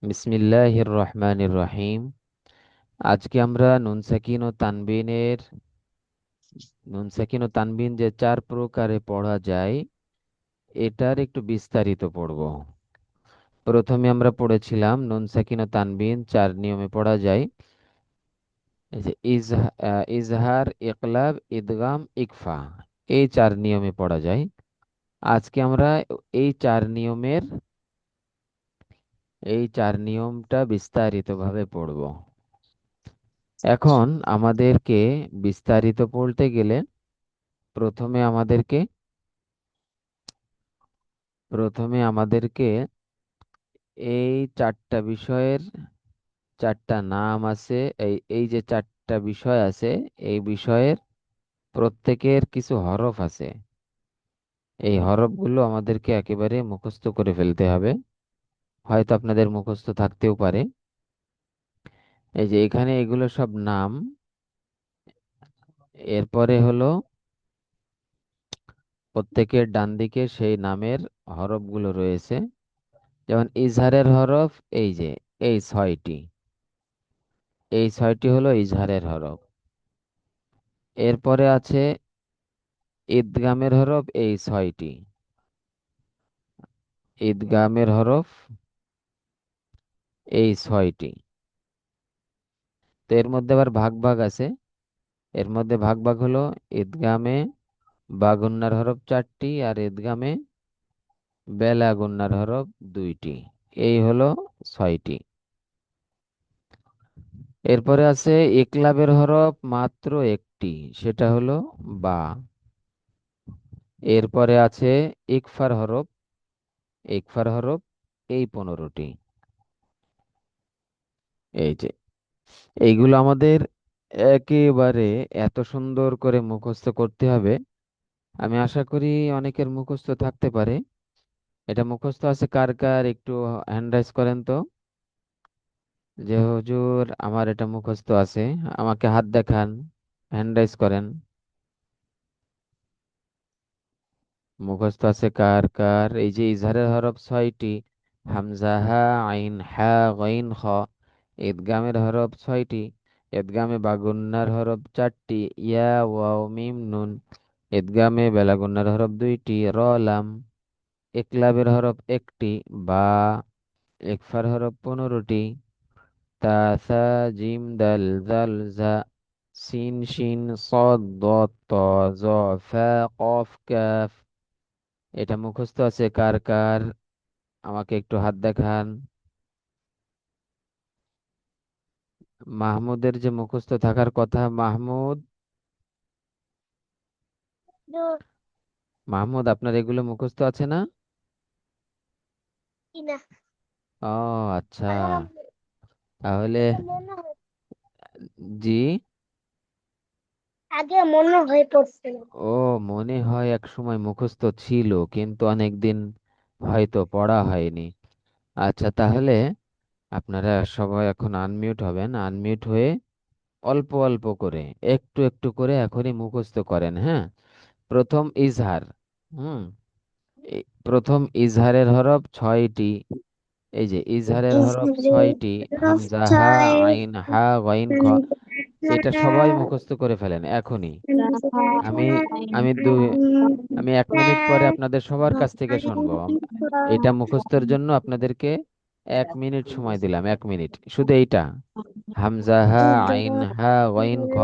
বিসমিল্লাহির রহমানির রহিম। আজকে আমরা নুন সাকিন ও তানবিন যে চার প্রকারে পড়া যায় এটার একটু বিস্তারিত পড়ব। প্রথমে আমরা পড়েছিলাম নুন সাকিন ও তানবিন চার নিয়মে পড়া যায়। এই যে ইজহার, ইকলাব, ইদগাম, ইকফা, এই চার নিয়মে পড়া যায়। আজকে আমরা এই চার নিয়মের এই চার নিয়মটা বিস্তারিতভাবে পড়ব। এখন আমাদেরকে বিস্তারিত পড়তে গেলে প্রথমে আমাদেরকে প্রথমে আমাদেরকে এই চারটা বিষয়ের চারটা নাম আছে। এই এই যে চারটা বিষয় আছে, এই বিষয়ের প্রত্যেকের কিছু হরফ আছে। এই হরফগুলো আমাদেরকে একেবারে মুখস্থ করে ফেলতে হবে। হয়তো আপনাদের মুখস্থ থাকতেও পারে। এই যে এখানে এগুলো সব নাম। এরপরে হলো প্রত্যেকের ডান দিকে সেই নামের হরফগুলো রয়েছে। যেমন ইজহারের হরফ, এই যে এই ছয়টি, এই ছয়টি হলো ইজহারের হরফ। এরপরে আছে ঈদগামের হরফ, এই ছয়টি ঈদগামের হরফ, এই ছয়টি। তো এর মধ্যে আবার ভাগ ভাগ আছে। এর মধ্যে ভাগ ভাগ হলো ঈদগামে বাগুন্নার হরফ চারটি আর ঈদগামে বেলা গুন্নার হরফ দুইটি। এই হলো ছয়টি। এরপরে আছে ইকলাবের হরফ মাত্র একটি, সেটা হলো বা। এরপরে আছে ইকফার হরফ, ইকফার হরফ এই 15টি। এই যে এইগুলো আমাদের একেবারে এত সুন্দর করে মুখস্থ করতে হবে। আমি আশা করি অনেকের মুখস্থ থাকতে পারে। এটা মুখস্থ আছে কার কার একটু হ্যান্ড রাইজ করেন তো, যে হুজুর আমার এটা মুখস্থ আছে। আমাকে হাত দেখান, হ্যান্ড রাইজ করেন। মুখস্থ আছে কার কার? এই যে ইজহারের হরফ ছয়টি, হামজা, হা, আইন, হা, গইন, খ। ইদগামের হরফ ছয়টি, ইদগামে বাগুন্নার হরফ চারটি, ইয়া, ওয়াও, মিম, নুন। ইদগামে বেলাগুন্নার হরফ দুইটি, র, লাম। ইকলাবের হরফ একটি, বা। ইকফার হরফ 15টি, তা, সা, জিম, দাল, জাল, জা। সিন, শিন, صاد, ضاد, ط, ظ, ফা, কফ, কাফ। এটা মুখস্থ আছে কার কার? আমাকে একটু হাত দেখান। মাহমুদের যে মুখস্থ থাকার কথা, মাহমুদ, মাহমুদ আপনার এগুলো মুখস্থ আছে না? না, ও আচ্ছা। তাহলে জি, আগে মনে হয়ে পড়ছিল। ও মনে হয় এক সময় মুখস্থ ছিল, কিন্তু অনেকদিন হয়তো পড়া হয়নি। আচ্ছা, তাহলে আপনারা সবাই এখন আনমিউট হবেন। আনমিউট হয়ে অল্প অল্প করে, একটু একটু করে এখনই মুখস্থ করেন, হ্যাঁ? প্রথম ইজহার। হুম প্রথম ইজহারের হরফ ছয়টি। এই যে ইজহারের হরফ ছয়টি, হামজা, হা, আইন, হা, গইন, খ। এটা সবাই মুখস্থ করে ফেলেন এখনই। আমি আমি দু আমি 1 মিনিট পরে আপনাদের সবার কাছ থেকে শুনবো। এটা মুখস্থের জন্য আপনাদেরকে 1 মিনিট সময় দিলাম। 1 মিনিট শুধু এইটা, হামজা, হা, আইন, হা, গইন, খ।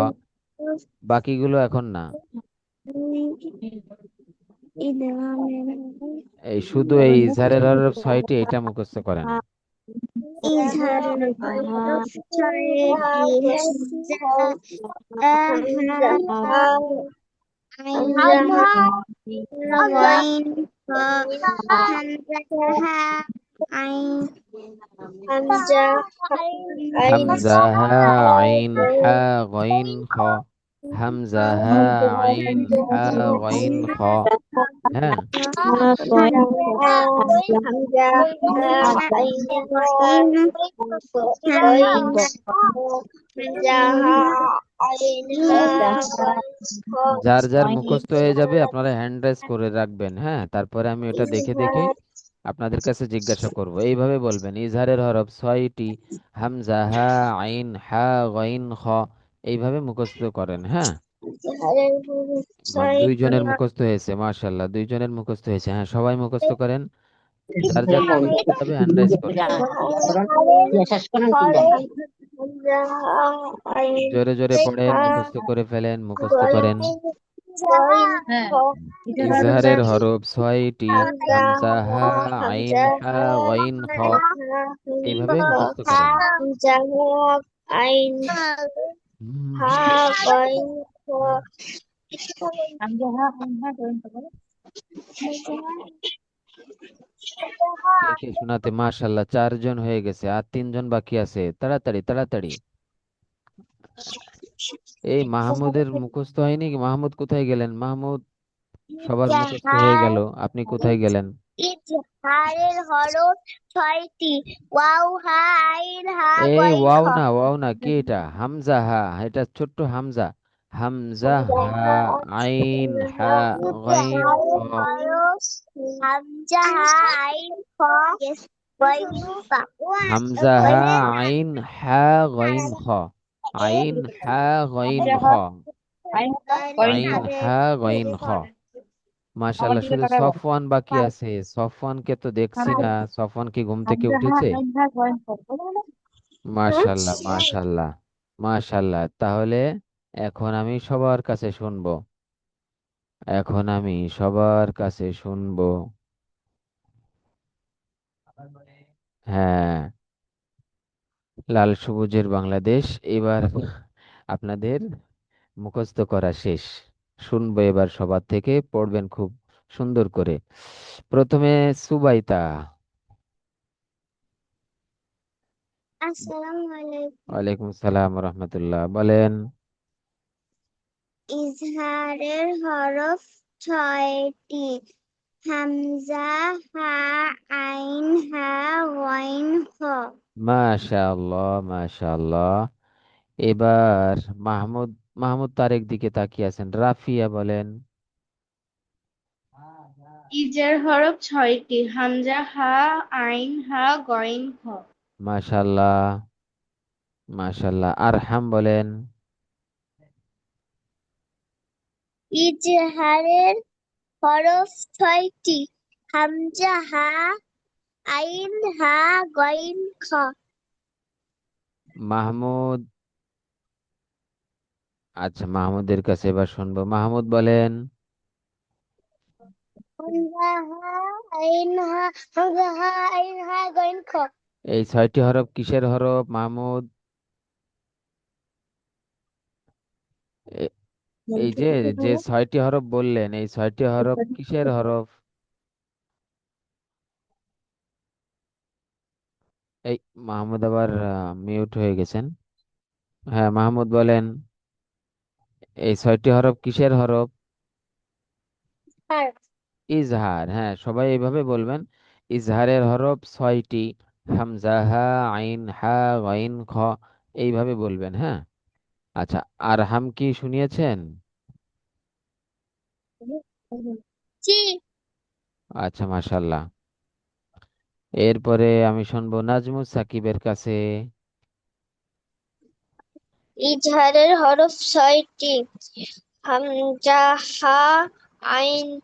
বাকিগুলো এখন না। এই শুধু এই ইজহারের হরফ ছয়টি, এটা মুখস্থ করেন। ইজহারের হরফ ছয়টি, হামজা, হা, আইন, গইন, খ। হামজা, হা, আইন, হামজা, আইন, হামজা, হা, আইন, হা, গইন, খ। হামজা, হা, আইন, হা, গইন, খ। হ্যাঁ, হামজা, হা, আইন, গইন, গইন, হামজা, হা, আইন, হা, গইন, যার যার মুখস্থ হয়ে যাবে আপনারা হ্যান্ড রাইজ করে রাখবেন, হ্যাঁ? তারপরে আমি ওটা দেখে দেখে আপনাদের কাছে জিজ্ঞাসা করব, এইভাবে বলবেন ইজহারের হরফ ছয়টি, হামজা, হা, আইন, হা, গইন, খ। এইভাবে মুখস্থ করেন, হ্যাঁ। ইজহারের হরফ ছয়টি। দুইজনের মুখস্থ হয়েছে, মাশাআল্লাহ, দুইজনের মুখস্থ হয়েছে। হ্যাঁ, সবাই মুখস্থ করেন। যার যার মুখস্থ হবে হ্যান্ড রাইজ করুন। জোরে জোরে পড়েন, মুখস্থ করে ফেলেন, মুখস্থ করেন। ইজহারের হরফ ছয়টি, হামজা, হা, আইন, হা, গইন, খ। এইভাবে মুখস্থ করেন। আইন হুম। হা গইন খ কে কে শোনাতে, মাশাআল্লাহ, চারজন হয়ে গেছে, আর তিনজন বাকি আছে। তাড়াতাড়ি তাড়াতাড়ি। এই মাহমুদের মুখস্থ হয়নি কি? মাহমুদ কোথায় গেলেন? মাহমুদ, সবার মুখস্থ হয়ে ইজহার গেল, আপনি কোথায় গেলেন? ইজহারের হরফ ছয়টি। ওয়াও হা আইন হা এই গইন খ। ওয়াও না, ওয়াও না, কি এটা? হামজা, হা, এটা ছোট্ট হামজা। হামজা, হা, আইন, হা, গইন, খ। ইজহারের হরফ হামজা হা আইন খ গইন খ। হামজা, হা, আইন, হা, গইন, খ। আইন, হা, গইন, খ। আইন, হা, গইন, খ। মাশাআল্লাহ, শুধু সফওয়ান বাকি আছে। সফওয়ানকে তো দেখছি না। সফওয়ান কি ঘুম থেকে উঠেছে? মাশাআল্লাহ, মাশাআল্লাহ, মাশাআল্লাহ। তাহলে এখন আমি সবার কাছে শুনবো। এখন আমি সবার কাছে শুনবো। হ্যাঁ, লাল সবুজের বাংলাদেশ। এবার আপনাদের মুখস্থ করা শেষ। শুনবো এবার সবার থেকে, পড়বেন খুব সুন্দর করে। প্রথমে সুবাইতা। আসসালামু আলাইকুম। ওয়ালাইকুম সালাম রহমতুল্লাহ, বলেন। ইজহারের হরফ ছয়টি। হামজা হা আইন হা ওয়াইন খ। মাশাআল্লাহ, মাশাআল্লাহ। এবার মাহমুদ, মাহমুদ তারেক দিকে তাকিয়ে আছেন। রাফিয়া, বলেন। ইজের হরফ ছয়টি। হামজা হা আইন হা গইন খ। মাশাআল্লাহ, মাশাআল্লাহ। আরহাম, বলেন। ইজহারের হরফ ছয়টি। হামজা হা আইন হা গইন খ। মাহমুদ, আচ্ছা, মাহমুদের কাছে এবার শুনবো। মাহমুদ, বলেন। হামজা হা আইন হা হামজা হা আইন হা গইন খ। এই ছয়টি হরফ কিসের হরফ, মাহমুদ? এ- এই যে, যে ছয়টি হরফ বললেন, এই ছয়টি হরফ কিসের হরফ? এই মাহমুদ আবার মিউট হয়ে গেছেন। হ্যাঁ, মাহমুদ, বলেন। এই ছয়টি হরফ কিসের হরফ? আর ইজহার। হ্যাঁ, সবাই এইভাবে বলবেন। ইজহারের হরফ ছয়টি। হামজা, হা, আইন, হা, গইন, খ। এইভাবে বলবেন, হ্যাঁ। আচ্ছা, আরহাম কি শুনিয়েছেন? জি। আচ্ছা, মাশাল্লাহ। এরপরে আমি শুনবো নাজমুস সাকিবের কাছে। ইজহারের হরফ ছয়টি। হামজা হা আইন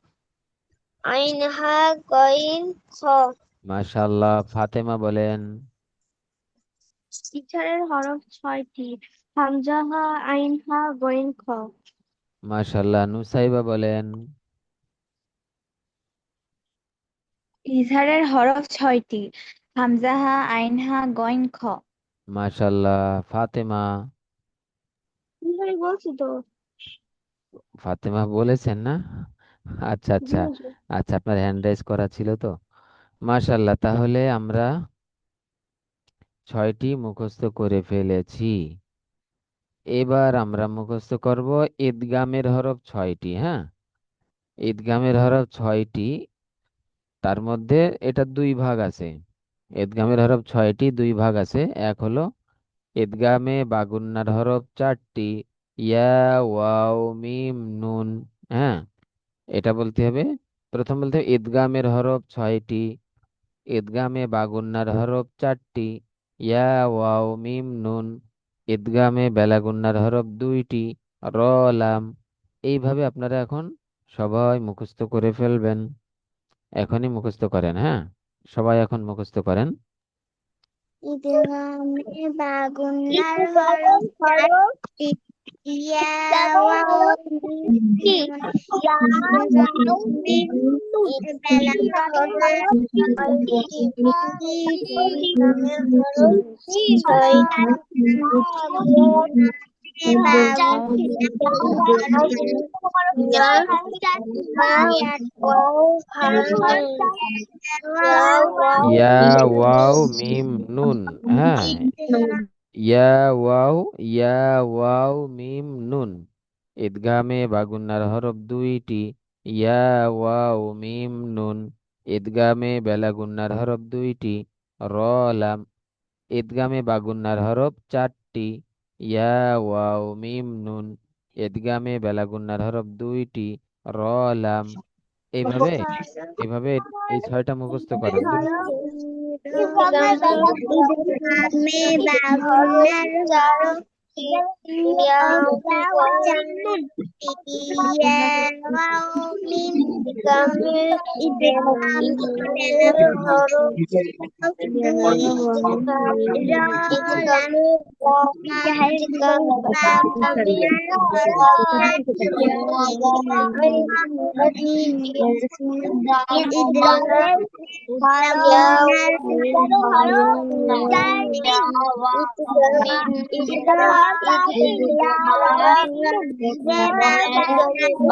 আইন হা গইন খ। মাশাল্লাহ। ফাতেমা, বলেন। ইজহারের হরফ ছয়টি। হামজা হা আইন হা গইন খ। মাশাল্লাহ। নুসাইবা, বলেন। ইজহারের হরফ ছয়টি। হামজা হা আইন হা গইন খ। মাশাল্লাহ। ফাতেমা। বলছি তো। ফাতেমা বলেছেন না? আচ্ছা, আচ্ছা। আচ্ছা, আপনার হ্যান্ড রাইজ করা ছিল তো। মাশাল্লাহ, তাহলে আমরা ছয়টি মুখস্থ করে ফেলেছি। এবার আমরা মুখস্থ করব ঈদগামের হরফ ছয়টি, হ্যাঁ। ঈদগামের হরফ ছয়টি। তার মধ্যে এটা দুই ভাগ আছে। ঈদগামের হরফ ছয়টি, দুই ভাগ আছে। এক হলো ঈদগামে বাগুন্নার হরফ চারটি। ইয়া, ওয়াও, মিম, নুন। হ্যাঁ, এটা বলতে হবে। প্রথম বলতে হবে ঈদগামের হরফ ছয়টি। ঈদগামে বাগুন্নার হরফ 4টি, ইয়া ওয়াও মিম নুন। ঈদগামে বেলাগুন্নার হরফ 2টি, র লাম। এইভাবে আপনারা এখন সবাই মুখস্থ করে ফেলবেন। এখনই মুখস্থ করেন, হ্যাঁ, সবাই এখন মুখস্থ করেন। ঈদগামে বাগুন্নার হরফ 4টি, ইয়া ওয়াও মিম নুন। ঈদগামে বেলাগুন্নার হরফ 6টি, ঈদগামে হরফ 6টি, ইয়া ওয়াও মিম নুন, হ্যাঁ, ইয়া ওয়াও, ইয়া ওয়াও মিম নুন। ঈদগামে বাগুন্নার হরফ 2টি, ইয়া ওয়াও মিম নুন। ঈদগামে বেলাগুন্নার হরফ 2টি, র লাম। ঈদগামে বাগুন্নার হরফ 4টি, ইয়া ওয়াও মিম নুন। ঈদগামে বেলাগুন্নার হরফ 2টি, র লাম। এইভাবে এইভাবে এই 6টা মুখস্থ করেন। ঈদগামে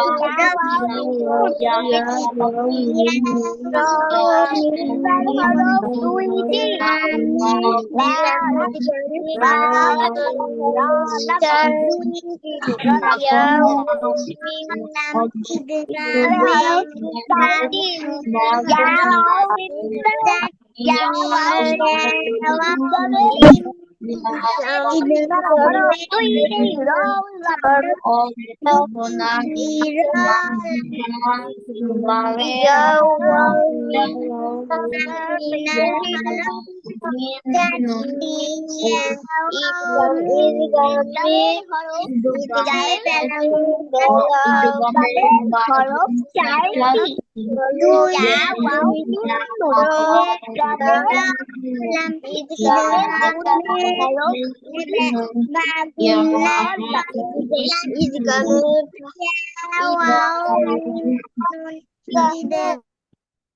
বাগুন্নার হরফ ইয়া ওয়াও মিম বেলার হরফ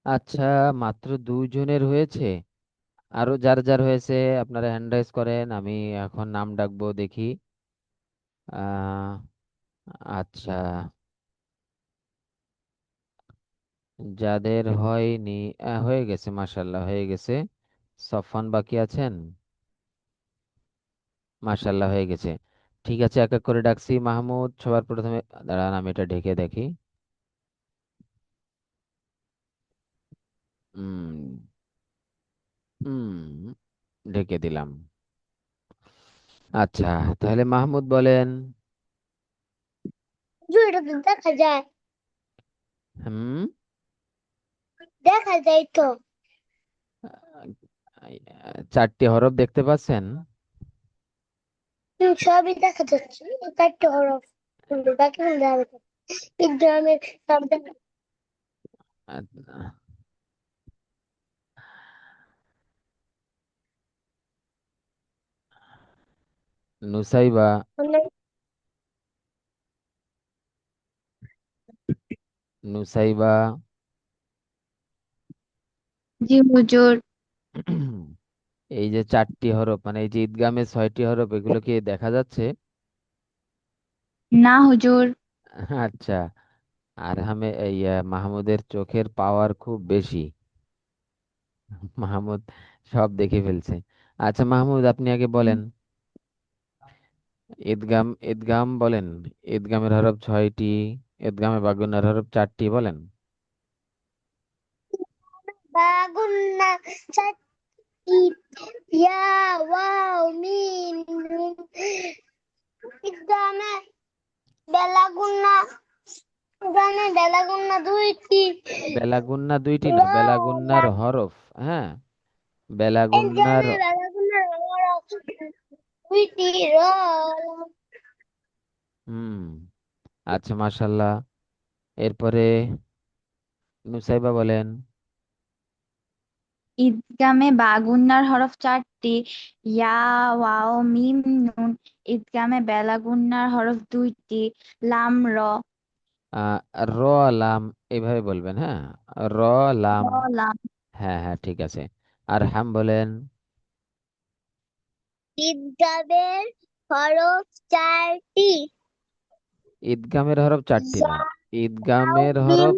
আচ্ছা, মাত্র 2 জনের হয়েছে। আরো যার যার হয়েছে আপনারা হ্যান্ড রাইজ করেন, আমি এখন নাম ডাকবো, দেখি। আহ আচ্ছা, যাদের হয়নি, হয়ে গেছে, মাশাল্লাহ হয়ে গেছে। সফান বাকি আছেন, মাশাল্লাহ হয়ে গেছে। ঠিক আছে, এক এক করে ডাকছি। মাহমুদ সবার প্রথমে। দাঁড়ান, আমি এটা ঢেকে দেখি। হুম হুম ঢেকে দিলাম। আচ্ছা, তাহলে মাহমুদ বলেন। এটা তো দেখা যায়, হুম দেখা যায় তো। 4টি হরফ দেখতে পাচ্ছেন? সবই দেখা যাচ্ছে, চারটে হরফ, কিন্তু বাকি দেখা যাচ্ছে। ঈদগামের সব দেখা আচ্ছা, নুসাইবা, নুসাইবা। জি হুজুর। এই যে 4টি হরফ, মানে এই যে ঈদগামের 6টি হরফ, এগুলো কি দেখা যাচ্ছে? না হুজুর। আচ্ছা। আর এই মাহমুদের চোখের পাওয়ার খুব বেশি। মাহমুদ সব দেখে ফেলছে। আচ্ছা মাহমুদ, আপনি আগে বলেন। ঈদগাম ঈদগাম বলেন। ঈদগামের হরফ 6টি, ঈদগামে বাগুন্নার হরফ 4টি, বলেন। বাগুন্না চারটি, ইয়া ওয়াও মিম নুন। ঈদগামে বেলাগুন্না গানে বেলাগুন্না দুইটি বেলাগুন্না দুইটি র না, বেলাগুন্নার লাম হরফ। হ্যাঁ, এই বেলাগুন্নার। গানে বেলাগুন্না দুইটি র লাম হুম, আচ্ছা, মাশাল্লাহ। এরপরে নুসাইবা বলেন। ঈদগামে বা গুন্নার হরফ 4টি, ইয়া, ওয়াও, মিম, নুন। ঈদগামে বেলা গুন্নার হরফ 2টি, লাম, র। আহ র লাম, এইভাবে বলবেন। হ্যাঁ, র লাম। র, লাম। হ্যাঁ হ্যাঁ, ঠিক আছে। আর হাম বলেন। ঈদগামের হরফ 4টি ঈদগামের হরফ 4টি ইয়া না, ওয়াও ঈদগামের মিম হরফ,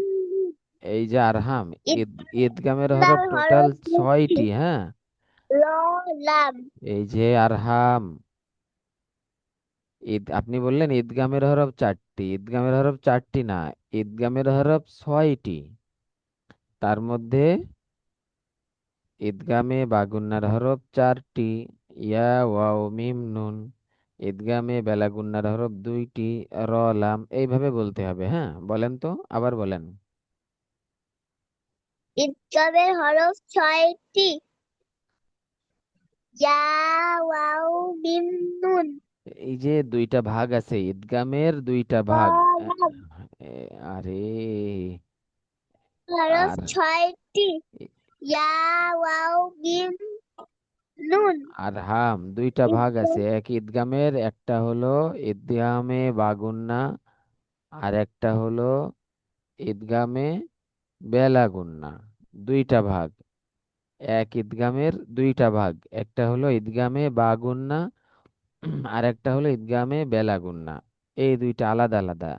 এই যে আরহাম, ঈদ ঈদগামের হরফ ঈদগাম টোটাল হরফ দুইটি 6টি। হ্যাঁ, র লাম এই যে আরহাম, আপনি বললেন ঈদগামের হরফ 4টি, ঈদগামের হরফ 4টি না, ঈদগামের হরফ 6টি। তার মধ্যে ঈদগামে বাগুন্নার হরফ 4টি, ইয়া, ওয়াও, মিম, নুন। ঈদগামে বেলাগুন্নার হরফ 2টি, র লাম। এইভাবে বলতে হবে। হ্যাঁ, বলেন তো, আবার বলেন। ঈদগামের হরফ 6টি ইয়া ওয়াও মিম নুন এই যে দুইটা ভাগ আছে, ঈদগামের দুইটা র ভাগ। লাম এ, আরে, হরফ আর 6টি ইয়া ওয়াও মিম নুন আর হাম দুইটা ভাগ আছে। ঈদগাম এক ঈদগামের, একটা হলো ঈদগামে বাগুন্না, আর একটা হলো ঈদগামে বেলাগুন্না। দুইটা ভাগ। এক ঈদগামের দুইটা ভাগ, একটা হলো ঈদগামে বাগুন্না, আর একটা হলো ঈদগামে বেলাগুন্না। এই দুইটা আলাদা আলাদা।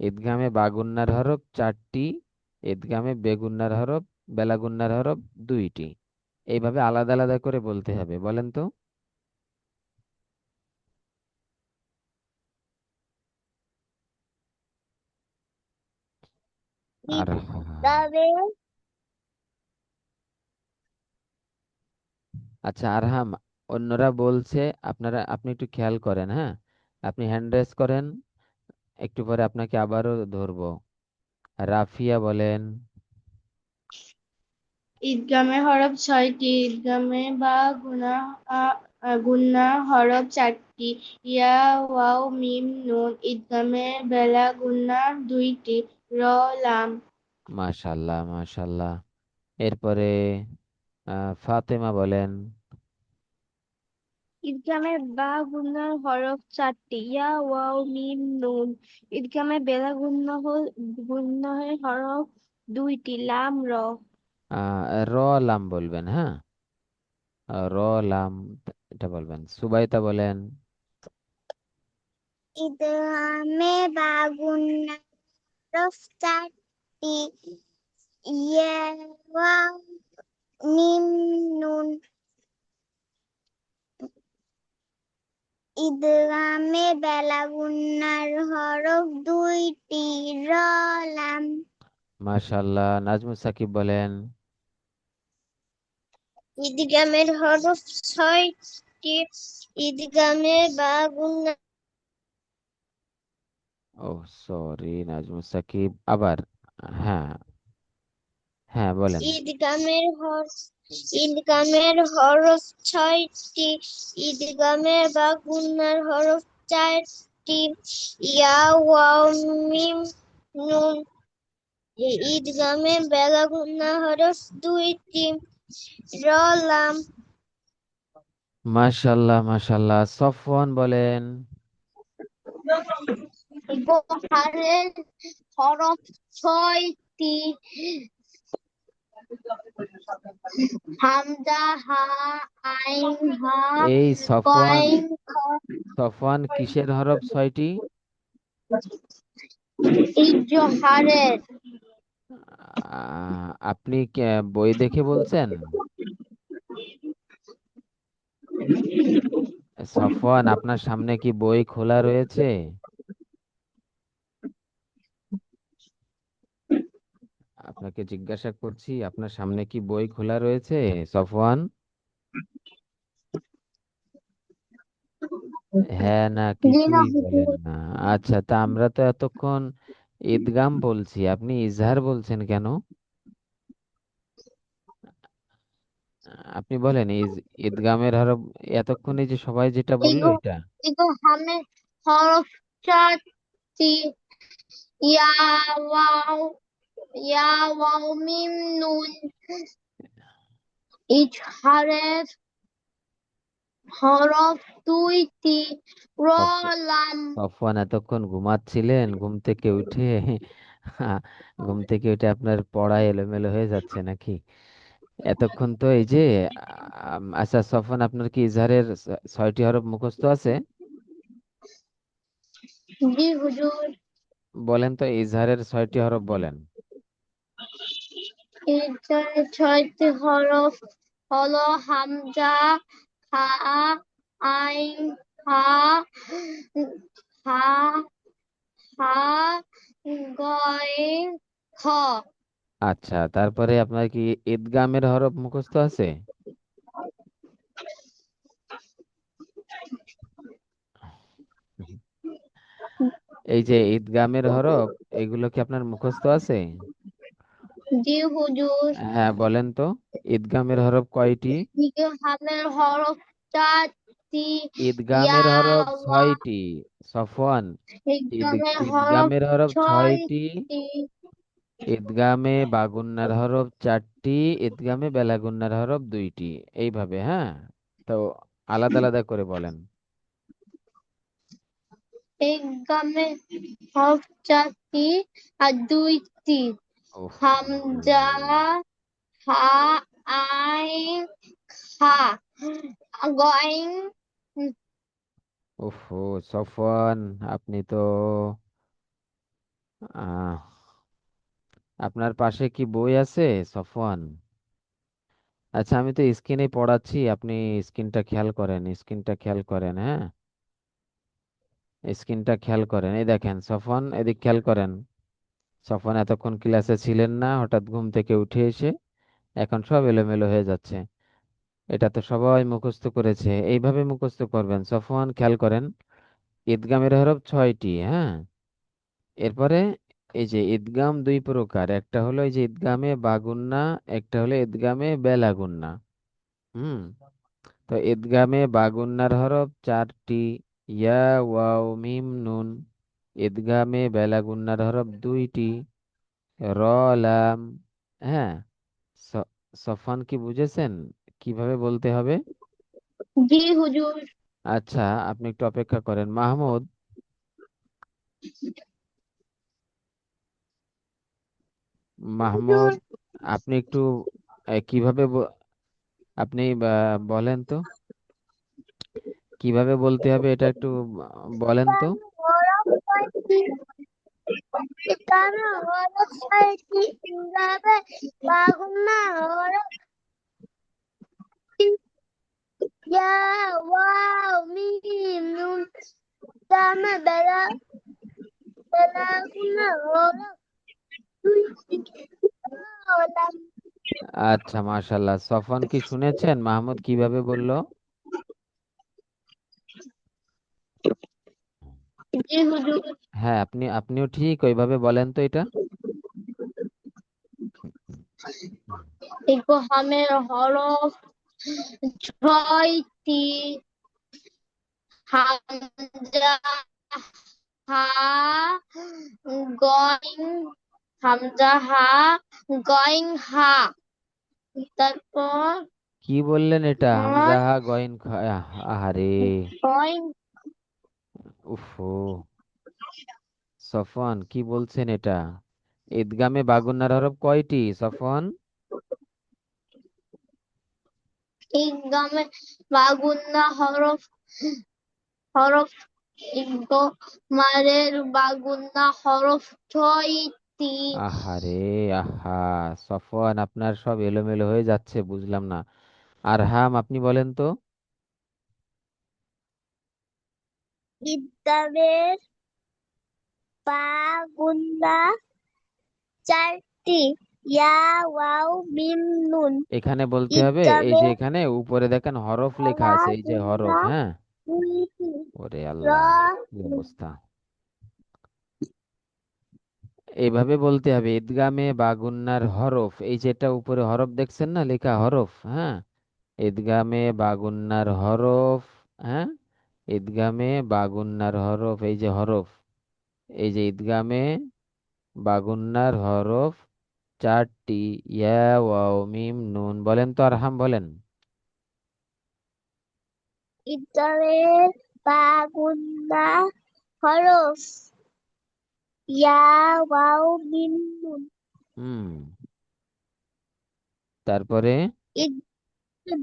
ঈদগামে বাগুন্নার হরফ 4টি, ঈদগামে বেগুন্নার হরফ, বেলাগুন্নার হরফ 2টি। এইভাবে আলাদা আলাদা করে বলতে হবে। বলেন তো। আর ঈদগামের আচ্ছা, আরহাম, অন্যরা বলছে, আপনি একটু খেয়াল করেন। হ্যাঁ, আপনি হ্যান্ড রেজ করেন, একটু পরে আপনাকে আবারও ধরবো। রাফিয়া বলেন। ঈদগামের হরফ 6টি, ঈদগামে বা গুন্না হরফ 4টি, ইয়া, ওয়াও, মিম, নুন। ঈদগামে বেলা গুন্না 2টি, র, লাম। মাশাল্লাহ মাশাল্লাহ। এরপরে ফাতেমা বলেন। ঈদগামের বা গুন্নার হরফ 4টি ইয়া ওয়াও মিম নুন ঈদগামের বেলা গুন্নাহের হরফ 2টি লাম র র লাম বলবেন। হ্যাঁ, র লাম, এটা বলবেন। সুবাইতা বলেন। ঈদগামে বা গুন্নার হরফ 4টি ইয়া ওয়াও মিম নুন ঈদগামে বেলা গুন্নার হরফ 2টি র লাম মাশাল্লাহ। নাজমুস সাকিব বলেন। ঈদগামের হরফ 6টি ঈদগামে বা গুন্নার ও, সরি নাজমুস সাকিব, আবার। হ্যাঁ হ্যাঁ, বলেন। ঈদগামের হরফ 6টি ঈদগামে বা গুন্নার হরফ 4টি ইয়া ওয়াও মিম নুন ঈদগামে বেলা গুন্না হরফ 2টি র লাম মাশাল্লাহ মাশাল্লাহ। সফওয়ান বলেন। ইবহারের হরফ 6টি হামজা হা আইন হা এই সফওয়ান, কয়েন খ সফওয়ান কিসের হরফ 6টি? ইজহারের আপনি বই দেখে বলছেন? সফওয়ান, আপনার সামনে কি বই খোলা রয়েছে? আপনাকে জিজ্ঞাসা করছি, আপনার সামনে কি বই খোলা রয়েছে, সফওয়ান? হ্যাঁ না জি না কিছুই হুজুর বলেন না। আচ্ছা, তা আমরা তো এতক্ষণ ঈদগাম বলছি, আপনি ইজহার বলছেন কেন? আপনি বলেন ঈদগামের হরফ। এতক্ষণে যে সবাই যেটা বললো এগো এটা। এগো হামের হরফ চারটি। ইয়া ওয়াও ইয়া ওয়াও মিম নুন। ইজহারের হরফ দুইটি। র সফ- লাম। সফওয়ান এতক্ষণ ঘুমাচ্ছিলেন, ঘুম থেকে উঠে আপনার পড়া এলোমেলো হয়ে যাচ্ছে নাকি? এতক্ষণ তো এই যে আচ্ছা সফওয়ান, আপনার কি ইজহারের 6টি হরফ মুখস্থ আছে? জি হুজুর। বলেন তো ইজহারের 6টি হরফ বলেন। ইজহারের 6টি হরফ হলো হামজা, হা, আইন, হা, হা, হা, গয়, খ। আচ্ছা, তারপরে আপনার কি ঈদগামের হরফ মুখস্থ আছে? এই যে ঈদগামের হরফ, এগুলো কি আপনার মুখস্থ আছে? জি হুজুর। হ্যাঁ বলেন তো, ঈদগামের হরফ কয়টি? হামের হরফ চারটি। ইয়া ঈদগামের হরফ ওয়া। 6টি। সফওয়ান, ইকরামের হরফ ঈদগামের হরফ 6টি। ছয়টি। ঈদগামে বাগুন্নার হরফ 4টি। ঈদগামে বেলাগুন্নার হরফ 2টি। এইভাবে, হ্যাঁ। তো আলাদা আলাদা করে বলেন। ইকরামের হরফ চারটি আর দুইটি। ওহ, হামজা, হা, আইন, খা, গইন। ওহো সফওয়ান, আপনি তো আহ আপনার পাশে কি বই আছে সফওয়ান? আচ্ছা, আমি তো স্ক্রিনে পড়াচ্ছি, আপনি স্ক্রিনটা খেয়াল করেন, হ্যাঁ। স্ক্রিনটা খেয়াল করেন, এই দেখেন সফওয়ান, এদিক খেয়াল করেন। সফওয়ান এতক্ষণ ক্লাসে ছিলেন না, হঠাৎ ঘুম থেকে উঠে এসে এখন সব এলোমেলো হয়ে যাচ্ছে। এটা তো সবাই মুখস্থ করেছে, এইভাবে মুখস্থ করবেন। সফওয়ান খেয়াল করেন, ঈদগামের হরফ 6টি, হ্যাঁ। এরপরে এই যে ঈদগাম দুই প্রকার, একটা হলো এই যে ঈদগামে বাগুন্না, একটা হলো ঈদগামে বেলাগুন্না। হুম। তো ঈদগামে বাগুন্নার হরফ 4টি। ইয়া ওয়াও মিম নুন। ঈদগামে বেলাগুন্নার হরফ 2টি। র লাম। হ্যাঁ। সফান কি বুঝেছেন কিভাবে বলতে হবে? জি হুজুর। আচ্ছা, আপনি একটু অপেক্ষা করেন মাহমুদ। হুজুর। মাহমুদ, আপনি একটু কিভাবে আপনি বলেন তো কিভাবে বলতে হবে, এটা একটু বলেন তো। হরফ কয়টি? ইকরামের হরফ ছয়টি। ইকরামে বাগুন্না হরফ ইয়া ওয়াও মিম নুন। ইকরামে বেলাগুন্না হরফ দুইটি। লাম। আচ্ছা, মাশাল্লাহ। সফন কি শুনেছেন মাহমুদ কিভাবে বললো? জি হুজুর। হ্যাঁ, আপনিও ঠিক ওইভাবে বলেন তো এটা। ইকরামের হরফ ছয়টি। হামজা, হা, গইন, হামজা, হা, গইন, হা। তারপর কি বললেন এটা? আর হামজাহা গইন আহারে। গইন। উফো, সফন কি বলছেন এটা? ঈদগামে বাগুন্নার হরফ কয়টি সফন? ইকরামের বাগুন্না হরফ ইকরামের বাগুন্না হরফ ছয়টি। আহারে, আহা। সফওয়ান, আপনার সব এলোমেলো হয়ে যাচ্ছে, বুঝলাম না। আরহাম, আপনি বলেন তো। ইকরামের বাগুন্না চারটি। ইয়া ওয়াও মিম নুন। এখানে বলতে হবে, এই যে ইকরামের এখানে উপরে দেখেন হরফ লেখা আছে, এই যে হরফ, বাগুন্না হ্যাঁ। দুইটি। ওরে র আল্লাহ, কি অবস্থা! এইভাবে বলতে হবে, ঈদগামে বা গুন্নার হরফ, এই যেটা উপরে হরফ দেখছেন না লেখা হরফ, হ্যাঁ, ঈদগামে বা গুন্নার হরফ, হ্যাঁ, ঈদগামে বা গুন্নার হরফ, এই যে হরফ, এই যে ঈদগামে বা গুন্নার হরফ চারটি, ইয়া ওয়াও মিম নুন। বলেন তো আরহাম, বলেন। ঈদগামের বা গুণা হরফ ইয়া ওয়াও মিম নুন। হুম, তারপরে ঈদ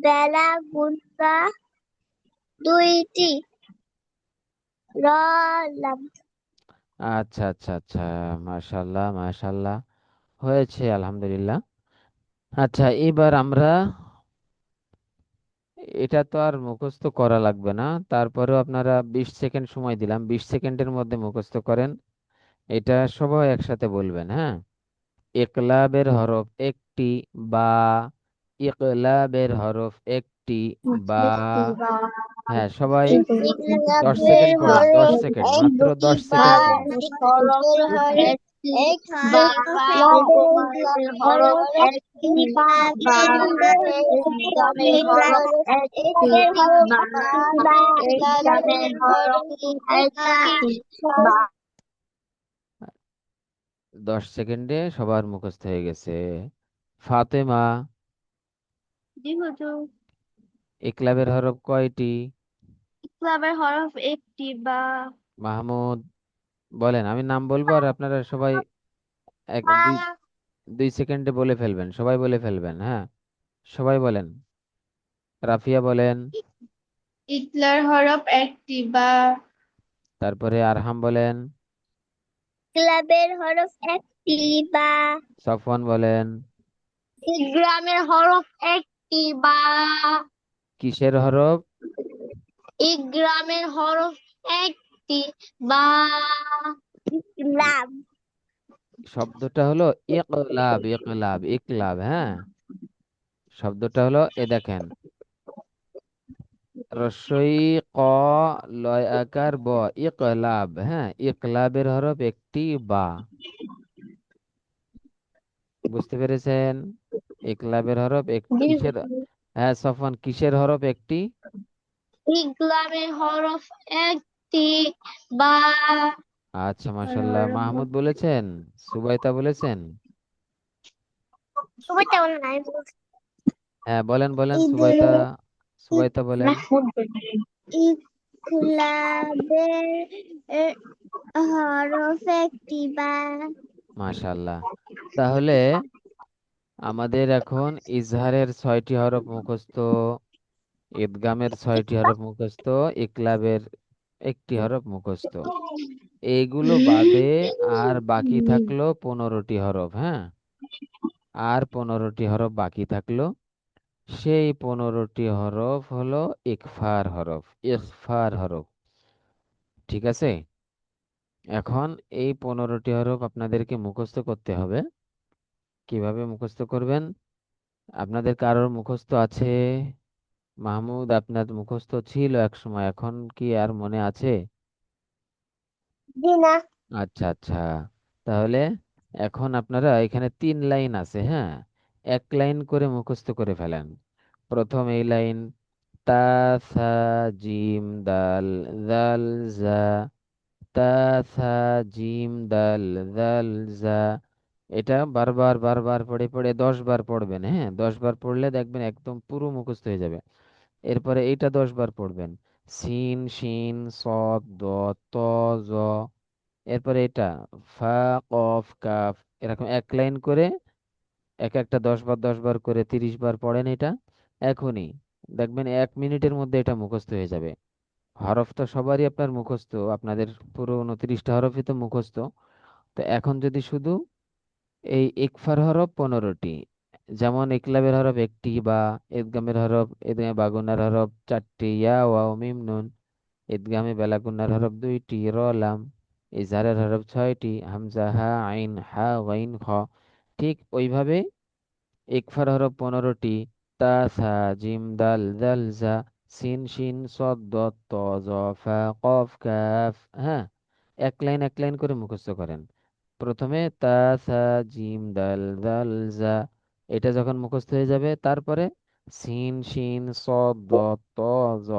বেলা গুণা দুইটি র লাম। আচ্ছা আচ্ছা আচ্ছা, মাশাল্লাহ মাশাল্লাহ, হয়েছে আলহামদুলিল্লাহ। আচ্ছা, এবার আমরা, এটা তো আর মুখস্থ করা লাগবে না, তারপরেও আপনারা 20 সেকেন্ড সময় দিলাম, 20 সেকেন্ডের মধ্যে মুখস্থ করেন। এটা সবাই একসাথে বলবেন, হ্যাঁ। ইকলাবের হরফ একটি, বা, ইকলাবের হরফ একটি, বা, হ্যাঁ সবাই। দশ ইকলাবের সেকেন্ড পড়েন, দশ হরফ সেকেন্ড মাত্র, একটি 10 সেকেন্ড বা পড়েন। হরফের হরফ একটি ইকলাবের হরফ একটি বা ইকলাবের হরফ একটি বা ইকলাবের হরফ একটি বা। 10 সেকেন্ডে সবার মুখস্থ হয়ে গেছে। ফাতেমা, জি হুজুর। ইকলাবের হরফ কয়টি? ইকলাবের হরফ একটি বা মাহমুদ, বলেন, আমি নাম বলবো আর আপনারা সবাই এক দুই 2 সেকেন্ডে বলে ফেলবেন, সবাই বলে ফেলবেন, হ্যাঁ, সবাই বলেন। রাফিয়া বলেন। ইকলার হরফ একটি বা তারপরে আরহাম বলেন। ইকলাবের হরফ একটি বা সফওয়ান বলেন। ইকরামের হরফ একটি বা কিসের হরফ? ইকরামের হরফ একটি বা ইকলাব। শব্দটা হলো ইকলাব, ইকলাব, ইকলাব, হ্যাঁ, শব্দটা হলো, এ দেখেন, রস্বই ক, লয় আকার ব, ইকলাব, হ্যাঁ, ইকলাবের হরফ একটি বা। বুঝতে পেরেছেন? ইকলাবের হরফ এক কিসের? হ্যাঁ সফওয়ান, কিসের হরফ একটি? ইকলামের হরফ একটি বা আচ্ছা মাশাল্লাহ, মাহমুদ বলেছেন, সুবাইতা বলেছেন। সবাই তেমন নাই। হ্যাঁ বলেন বলেন, ঈদের সুবাইতা, সুবাইতা বলেন। ইকলাবের হরফ একটি বা মাশাল্লাহ, তাহলে আমাদের এখন ইজহারের 6টি হরফ মুখস্থ, ইদগামের 6টি হরফ মুখস্থ, ইকলাবের একটি হরফ মুখস্থ, এইগুলো বাদে আর বাকি থাকলো 15টি হরফ, হ্যাঁ, আর 15টি হরফ বাকি থাকলো। সেই 15টি হরফ হলো ইকফার হরফ, ইকফার হরফ, ঠিক আছে। এখন এই 15টি হরফ আপনাদেরকে মুখস্থ করতে হবে। কিভাবে মুখস্থ করবেন? আপনাদের কারোর মুখস্থ আছে? মাহমুদ, আপনার মুখস্থ ছিল এক সময়, এখন কি আর মনে আছে? জি না। আচ্ছা আচ্ছা, তাহলে এখন আপনারা, এখানে 3 লাইন আছে, হ্যাঁ, এক লাইন করে মুখস্থ করে ফেলেন। প্রথম এই লাইন, তা, সা, জিম, দাল, দাল, জা, তা, সা, জিম, দাল, দাল, জা। এটা বারবার বারবার পড়ে পড়ে 10 বার পড়বেন, হ্যাঁ, 10 বার পড়লে দেখবেন একদম পুরো মুখস্থ হয়ে যাবে। এরপরে এইটা 10 বার পড়বেন, সিন, শিন, সদ, দ, ত, জ। এরপরে এটা ফা, কফ, কাফ, এরকম এক লাইন করে এক একটা 10 বার 10 বার করে 30 বার পড়েন এটা এখনই, দেখবেন 1 মিনিটের মধ্যে এটা মুখস্থ হয়ে যাবে। হরফ তো সবারই আপনার মুখস্থ, আপনাদের পুরো 29টা হরফই তো মুখস্থ। তো এখন যদি শুধু এই ইকফার হরফ 15টি, যেমন ইকলাবের হরফ একটি, বা ইদগামের হরফ, ইদগামে বাগুনার হরফ 4টি, ইয়া ওয়াও মিম নুন, ইদগামে বেলাগুনার হরফ 2টি, র লাম, ইজহারের হরফ 6টি, হামজা হা আইন হা গাইন খ। ঠিক ওইভাবে ইকফার হরফ 15টি, তা, সা, জিম, দাল, দাল, জা, সিন, শিন, সদ, দ, ত, জ, ফা, কফ, কাফ, হ্যাঁ, এক লাইন এক লাইন করে মুখস্থ করেন। প্রথমে তা সা জিম দাল দাল জা, এটা যখন মুখস্থ হয়ে যাবে তারপরে সিন শিন সদ দত ত জ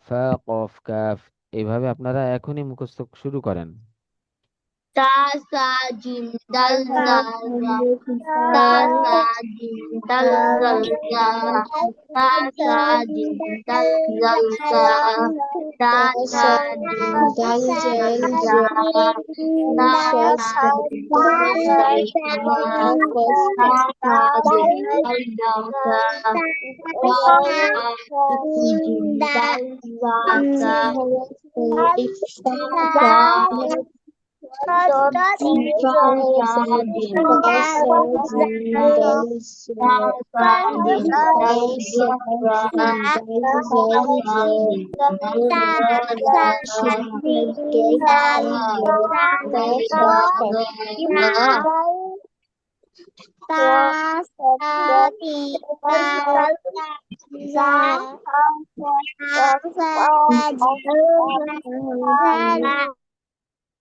ফা কফ কাফ, এইভাবে আপনারা এখনই মুখস্থ শুরু করেন। তা সা জিম দাল জাল জা, তা সা জিম দাল জাল জা, তা সা জিম দাল জাল জা, তা সা জিম দাল জাল জা, তা সা জিম দাল জাল জা, তা সা জিম দাল জাল জা, তা সা জিম দাল জাল জা, তা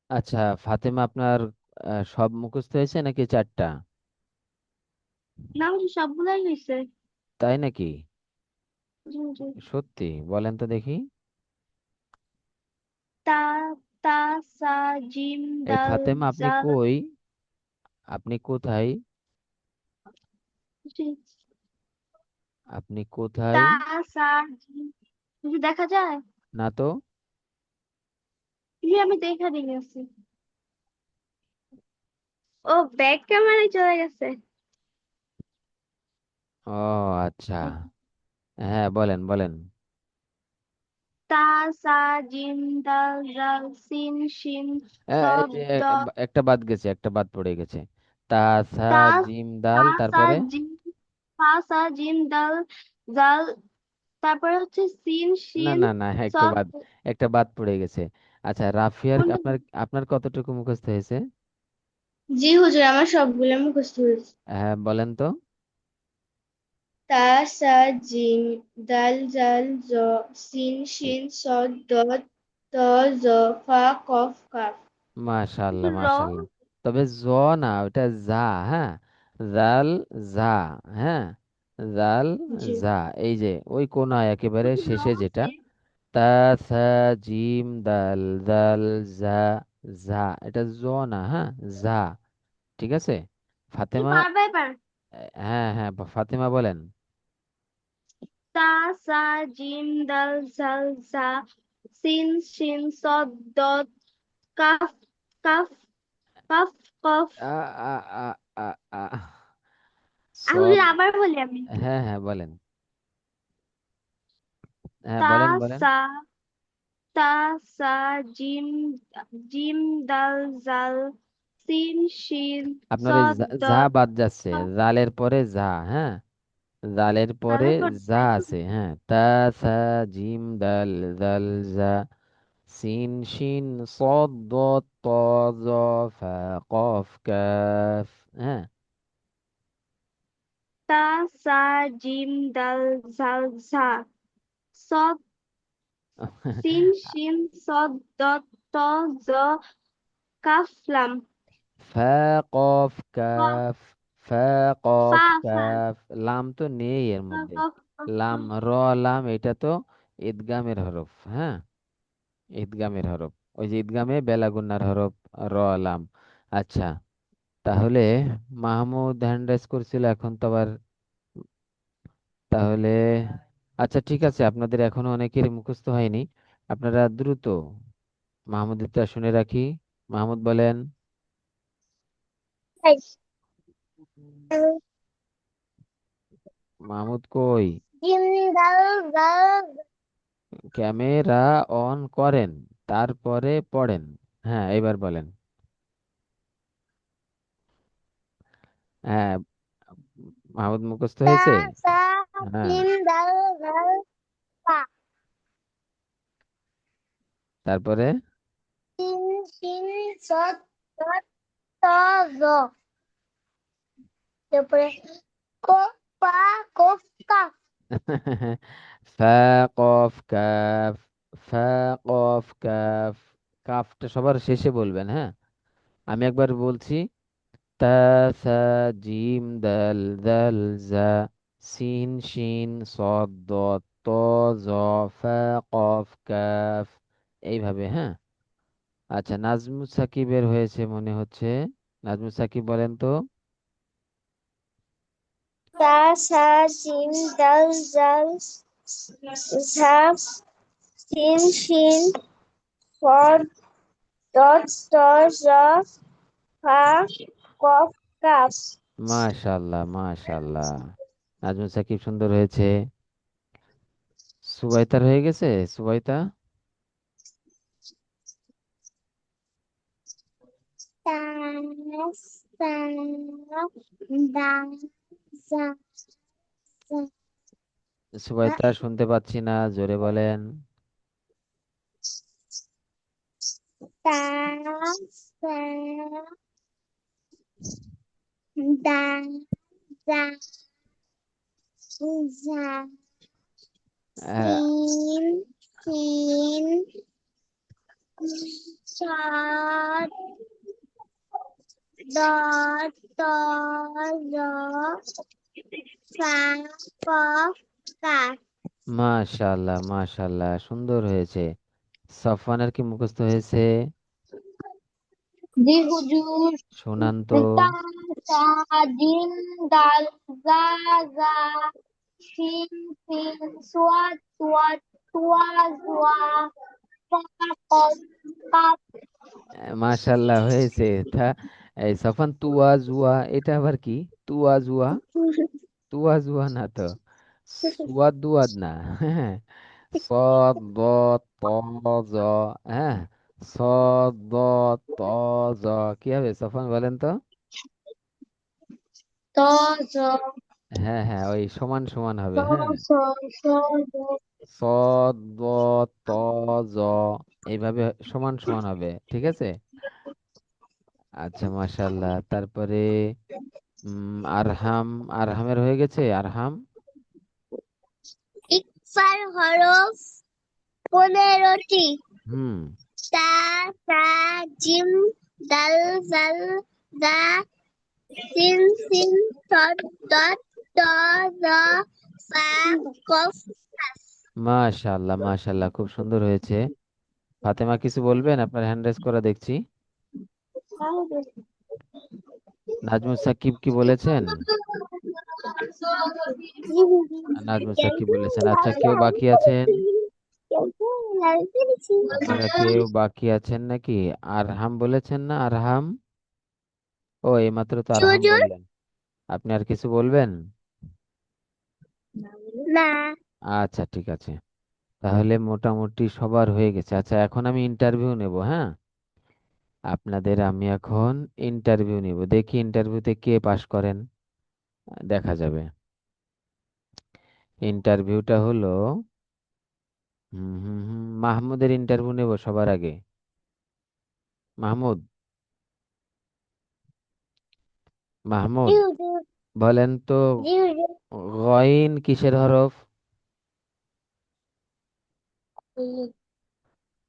আচ্ছা ফাতেমা, আপনার সব মুখস্থ হয়েছে নাকি চারটা? না হুজুর, সবগুলাই হয়েছে। তাই নাকি? জি জি। সত্যি বলেন তো দেখি। তা তা সা জিম এই দাল ফাতেমা, আপনি জাল। কই? আপনি কোথায়? জি। আপনি কোথায়? তা সা জিম, হুজুর দেখা যায়? না তো। জি আমি দেখা দিয়ে গেছি। ও ব্যাক ক্যামেরায় চলে গেছে। ও আচ্ছা, হ্যাঁ বলেন বলেন। তা সা জিম দাল জাল সিন শিন এই সদ যে দ। একটা বাদ গেছে, একটা বাদ পড়ে গেছে। তা সা তা জিম তা দাল, সা তারপরে? জিম, তা সা জিম দাল জাল, তারপরে হচ্ছে সিন না শিন না না, হ্যাঁ, একটু সদ। বাদ, একটা বাদ পড়ে গেছে। আচ্ছা রাফিয়ার, কোনটা? আপনার আপনার কতটুকু মুখস্থ হয়েছে? জি হুজুর, আমার সবগুলো মুখস্থ হয়েছে। হ্যাঁ বলেন তো। তা সা জিম দাল জাল জ, সিন শিন সদ দত ত জ, ফা কফ কাফ। মাশাআল্লাহ র। মাশাআল্লাহ। তবে জ না, ওটা যা। হ্যাঁ, জাল, যা। হ্যাঁ, জাল, জি যা। এই যে ওই কোনায় একেবারে র শেষে যেটা, আছে। তা সা জিম দাল দাল যা, যা, এটা জ না, হ্যাঁ, যা। ঠিক আছে তুমি ফাতেমা। পারবে এবার। হ্যাঁ হ্যাঁ, ফাতেমা বলেন। তা সা জিম দাল জাল জা সিন শিন সদ দত কাফ কাফ কাফ কফ। আ আ আ আ আ আমি সদ। আবার বলি আমি। হ্যাঁ হ্যাঁ বলেন। হ্যাঁ তা বলেন বলেন। সা তা সা জিম জিম দাল জাল সিন শিন আপনার ওই সদ যা দত বাদ যাচ্ছে, কাফ। জালের পরে যা। হ্যাঁ, জালের পরে তাহলে পর যা আছে। হ্যাঁ, তা সা জিম দাল দাল যা, সিন শিন صاد ضاد ط ظ ফা কফ কাফ। হ্যাঁ। তা সা জিম দাল জাল ঝা সদ সিন শিন সদ দত ত জ কাফ লাম। ফা কফ কফ কাফ, ফা কফ ফা ফা কাফ। লাম তো নেই এর ফা মধ্যে। কফ কফ লাম, কফ। র লাম, এটা তো ইদগামের হরফ। হ্যাঁ, ইদগামের হরফ। ওই যে ইদগামে বেলাগুন্নার হরফ, র লাম। আচ্ছা, তাহলে মাহমুদ হ্যান্ড রাইজ করছিল, এখন তো আবার, তাহলে আচ্ছা ঠিক আছে, আপনাদের এখনো অনেকের মুখস্থ হয়নি। আপনারা দ্রুত মাহমুদটা শুনে রাখি। মাহমুদ বলেন। মাহমুদ কই? জিম দাল জাল, ক্যামেরা অন করেন, তারপরে পড়েন। হ্যাঁ এবার বলেন। হ্যাঁ, মাহমুদ মুখস্থ তা হয়েছে? সা হ্যাঁ, জিম দাল জাল ফা, তারপরে? সিন শিন সদ দত ত জ, তারপরে ক ফা কফ কাফ। ফা কফ কাফ, ফা কফ কাফ। কাফটা সবার শেষে বলবেন, হ্যাঁ। আমি একবার বলছি। তা, সা, জিম, দাল, দাল, জা, সিন, শিন, সদ, দত, ত, জ, ফা, কফ, কাফ, এইভাবে। হ্যাঁ, আচ্ছা, নাজমুস সাকিবের হয়েছে মনে হচ্ছে। নাজমুস সাকিব বলেন তো। তা সা জিম দাল জাল ঝা সিন শিন ফর ডট ট জ ফা কফ কাফ। মাশাল্লাহ, মাশাল্লাহ, নাজমুস সাকিব সুন্দর হয়েছে। সুবাইতার হয়ে গেছে, সুবাইতা। তা সা দা জা সুবাইতা শুনতে পাচ্ছি না, জোরে বলেন। তা সা দা জা ঝা আহ, সিন শিন চার dot ফা কফ কাফ। মাশাল্লাহ, মাশাল্লাহ, সুন্দর হয়েছে। সফওয়ানের কি মুখস্থ হয়েছে? জি হুজুর। শোনান তো। তা সা জিম দাল জা জা সিন সিন সোয়াদ সোয়াদ তোয়া জোয়া ফা কফ কাফ। মাশাল্লাহ হয়েছে। তা এই সফান, তুয়া জুয়া, এটা আবার কি? তুয়া জুয়া, তুয়া জুয়া না তো। সুয়াদ দুয়াদ না। হ্যাঁ, সদ দ ত জ। হ্যাঁ, সদ দ ত জ। কি হবে সফান বলেন তো? ত জ হ্যাঁ, হ্যাঁ, ওই সমান সমান ত হবে। হ্যাঁ, স স জ সদ দ ত জ, এইভাবে সমান সমান হবে, ঠিক আছে। আচ্ছা, মাশাল্লাহ। তারপরে আরহাম, আরহামের হয়ে গেছে, আরহাম। ইকফার হরফ 15টি। হুম। তা সা জিম দাল জাল দা সিন সিন সদ দত ত জ ফা কফ কাফ। মাশাল্লাহ, মাশাল্লাহ, খুব সুন্দর হয়েছে। ফাতেমা কিছু বলবেন? আপনার হ্যান্ড রেজ করা দেখছি। নাজমুস সাকিব কি বলেছেন? নাজমুস সাকিব বলেছেন। আচ্ছা, কেউ বাকি আছেন? আপনারা কেউ বাকি আছেন নাকি? আরহাম বলেছেন না, আরহাম? ও, এইমাত্র তো আরহাম হুজুর বললেন। আপনি আর কিছু বলবেন? না। আচ্ছা, ঠিক আছে। তাহলে মোটামুটি সবার হয়ে গেছে। আচ্ছা, এখন আমি ইন্টারভিউ নেব। হ্যাঁ, আপনাদের আমি এখন ইন্টারভিউ নিব, দেখি ইন্টারভিউতে কে পাশ করেন। দেখা যাবে। ইন্টারভিউটা হলো মাহমুদের ইন্টারভিউ নেব সবার আগে। মাহমুদ, জি মাহমুদ, হুজুর। বলেন তো। জি হুজুর। গইন কিসের হরফ?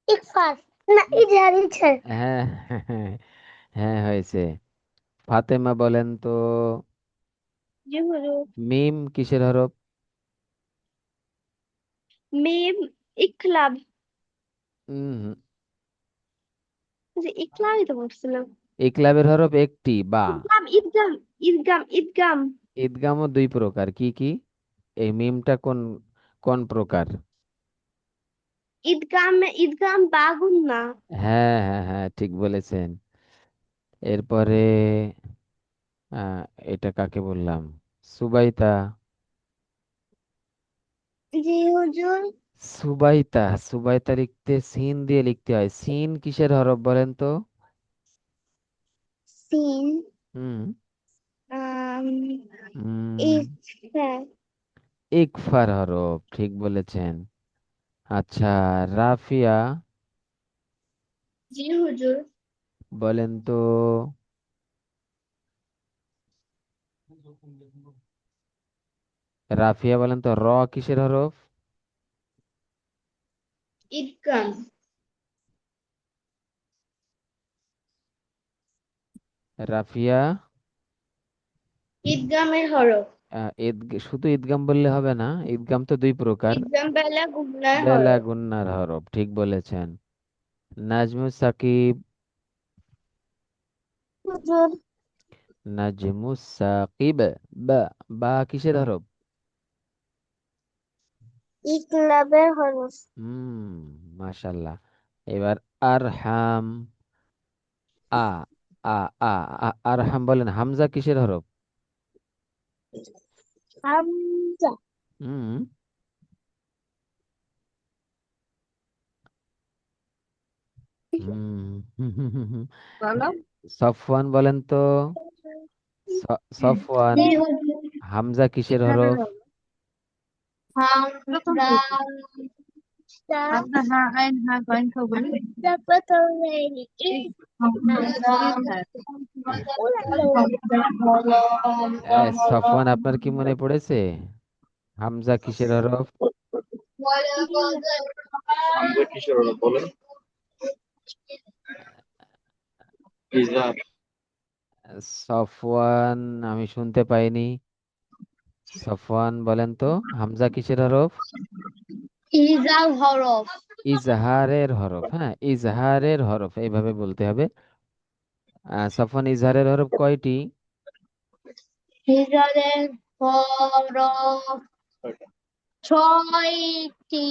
ইকফার না ইজারি ছে। হ্যাঁ, হ্যাঁ, হ্যাঁ, হয়েছে। ফাতেমা বলেন তো। জি হুজুর। মিম কিসের হরফ? মিম ইকলাব। উম যে ইকলাবই তো বলছিলাম। ইকলাবের হরফ একটি, বা। ইদগাম ইদগাম ইদগাম ইদগাম। ঈদগামও দুই প্রকার, কি কি? এই মিমটা কোন কোন প্রকার? ইদগাম ইদগাম বাগুন না। হ্যাঁ, হ্যাঁ, হ্যাঁ, ঠিক বলেছেন। এরপরে আহ, এটা কাকে বললাম? সুবাইতা। জি হুজুর। সুবাইতা, সুবাইতা লিখতে সিন দিয়ে লিখতে হয়। সিন কিসের হরফ বলেন তো? সিন হুম। আম উম ইকফা। ইকফার হরফ, ঠিক বলেছেন। আচ্ছা, রাফিয়া, জি হুজুর। বলেন তো। রাফিয়া বলেন তো, র কিসের হরফ? ইদগাম। রাফিয়া, ঈদগামের হরফ। শুধু ঈদগাম বললে হবে না, ঈদগাম তো দুই প্রকার। ঈদগাম বেলা গুণনার বেলা হরফ। গুন্নার হরফ, ঠিক বলেছেন। নাজমুস সাকিব, হুজুর, নাজমুস সাকিব, বা, বা কিসের হরফ? ইকলাবের হরফ। হুম, মাশাল্লাহ। এবার আরহাম, আ, আ, আ, আরহাম বলেন, হামজা কিসের হরফ? হামজা। হুম, হুম। বলো। সফওয়ান বলেন তো, সফওয়ান, জি হুজুর। হামজা কিসের হরফ? হামজা। হামজা হা আইন হা কইন খবর। তারপর তো সফওয়ান, আপনার কি মনে পড়েছে হামজা কিসের হরফ? হামজা কিসের হরফ বলেন? ইজার। সফওয়ান, আমি শুনতে পাইনি। সফওয়ান বলেন তো, হামজা কিসের হরফ? ইজাল হরফ। ইজহারের হরফ, হ্যাঁ, ইজহারের হরফ এইভাবে বলতে হবে। সফওয়ান, ইজহারের হরফ কয়টি? ইজালের হরফ 6টি।